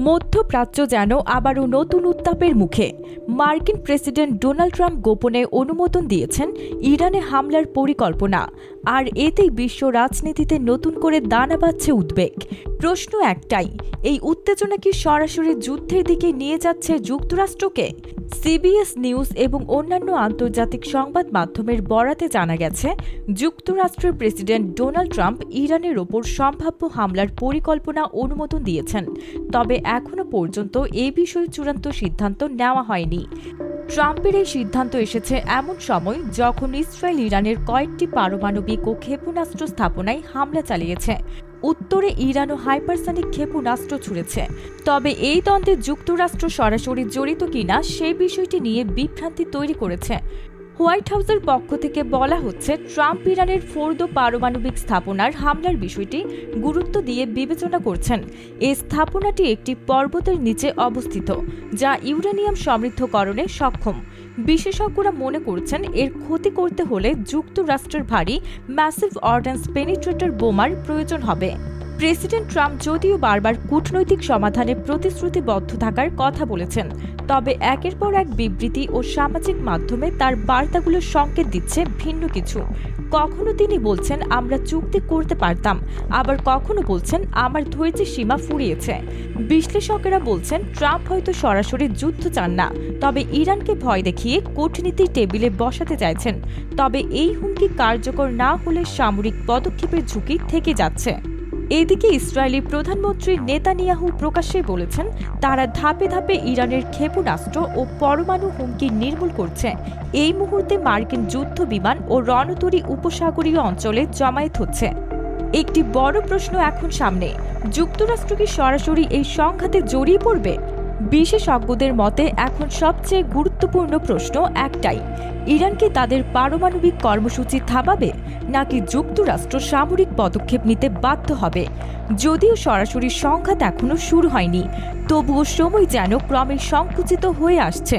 মধ্যপ্রাচ্য যেন আবারও নতুন উত্তাপের মুখে। মার্কিন প্রেসিডেন্ট ডোনাল্ড ট্রাম্প গোপনে অনুমোদন দিয়েছেন ইরানে হামলার পরিকল্পনা, আর এতেই বিশ্ব রাজনীতিতে নতুন করে দানা বাঁধছে উদ্বেগ। প্রশ্ন একটাই, এই উত্তেজনা কি সরাসরি যুদ্ধের দিকে নিয়ে যাচ্ছে যুক্তরাষ্ট্রকে? সিবিএস নিউজ এবং অন্যান্য আন্তর্জাতিক সংবাদ মাধ্যমের বরাতে জানা গেছে, যুক্তরাষ্ট্রের প্রেসিডেন্ট ডোনাল্ড ট্রাম্প ইরানের ওপর সম্ভাব্য হামলার পরিকল্পনা অনুমোদন দিয়েছেন। তবে এখনও পর্যন্ত এ বিষয়ে চূড়ান্ত সিদ্ধান্ত নেওয়া হয়নি। ট্রাম্পের এই সিদ্ধান্ত এসেছে এমন সময় যখন ইসরায়েল ইরানের কয়েকটি পারমাণবিক ও ক্ষেপণাস্ত্র স্থাপনায় হামলা চালিয়েছে। উত্তরে ইরানও হাইপারসনিক ক্ষেপণাস্ত্র ছুড়েছে। তবে এই দ্বন্দ্বে যুক্তরাষ্ট্র সরাসরি জড়িত কিনা সেই বিষয়টি নিয়ে বিভ্রান্তি তৈরি করেছে। হোয়াইট হাউসের পক্ষ থেকে বলা হচ্ছে, ট্রাম্প ইরানের ফোর্দো পারমাণবিক স্থাপনার হামলার বিষয়টি গুরুত্ব দিয়ে বিবেচনা করছেন। এই স্থাপনাটি একটি পর্বতের নিচে অবস্থিত, যা ইউরেনিয়াম সমৃদ্ধকরণে সক্ষম। বিশেষজ্ঞরা মনে করছেন, এর ক্ষতি করতে হলে যুক্তরাষ্ট্রের ভারী ম্যাসিভ অর্ডন্যান্স পেনিট্রেটর বোমার প্রয়োজন হবে। প্রেসিডেন্ট ট্রাম্প যদিও বারবার কূটনৈতিক সমাধানে প্রতিশ্রুতিবদ্ধ থাকার কথা বলেছেন, তবে একের পর এক বিবৃতি ও সামাজিক মাধ্যমে তার বার্তাগুলো সংকেত দিচ্ছে ভিন্ন কিছু। কখনো তিনি বলছেন আমরা চুক্তি করতে পারতাম, আবার কখনো বলছেন আমার ধৈর্যের সীমা ফুরিয়েছে। বিশ্লেষকেরা বলছেন, ট্রাম্প হয়তো সরাসরি যুদ্ধ চান না, তবে ইরানকে ভয় দেখিয়ে কূটনীতির টেবিলে বসাতে চাইছেন। তবে এই হুমকি কার্যকর না হলে সামরিক পদক্ষেপের ঝুঁকি থেকে যাচ্ছে। এদিকে ইসরায়েলি প্রধানমন্ত্রী নেতানিয়াহু প্রকাশ্যে বলেছেন, তারা ধাপে ধাপে ইরানের ক্ষেপণাস্ত্র ও পরমাণু হুমকি নির্মূল করছে। এই মুহূর্তে মার্কিন যুদ্ধ বিমান ও রণতরী উপসাগরীয় অঞ্চলে জমায়েত হচ্ছে। একটি বড় প্রশ্ন এখন সামনে, যুক্তরাষ্ট্র কি সরাসরি এই সংঘাতে জড়িয়ে পড়বে? বিশেষজ্ঞদের মতে এখন সবচেয়ে গুরুত্বপূর্ণ প্রশ্ন একটাই, ইরান কি তাদের পারমাণবিক কর্মসূচি থামাবে, নাকি যুক্তরাষ্ট্র সামরিক পদক্ষেপ নিতে বাধ্য হবে? যদিও সরাসরি সংঘাত এখনো শুরু হয়নি, তবুও সময় যেন ক্রমে সংকুচিত হয়ে আসছে।